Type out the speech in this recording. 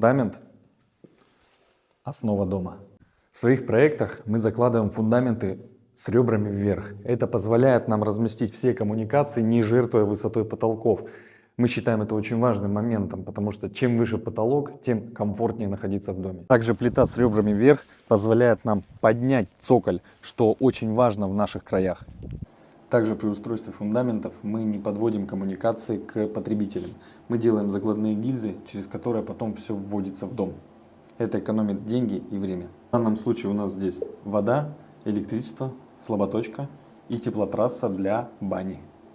Фундамент – основа дома. В своих проектах мы закладываем фундаменты с ребрами вверх. Это позволяет нам разместить все коммуникации, не жертвуя высотой потолков. Мы считаем это очень важным моментом, потому что чем выше потолок, тем комфортнее находиться в доме. Также плита с ребрами вверх позволяет нам поднять цоколь, что очень важно в наших краях. Также при устройстве фундаментов мы не подводим коммуникации к потребителям. Мы делаем закладные гильзы, через которые потом все вводится в дом. Это экономит деньги и время. В данном случае у нас здесь вода, электричество, слаботочка и теплотрасса для бани.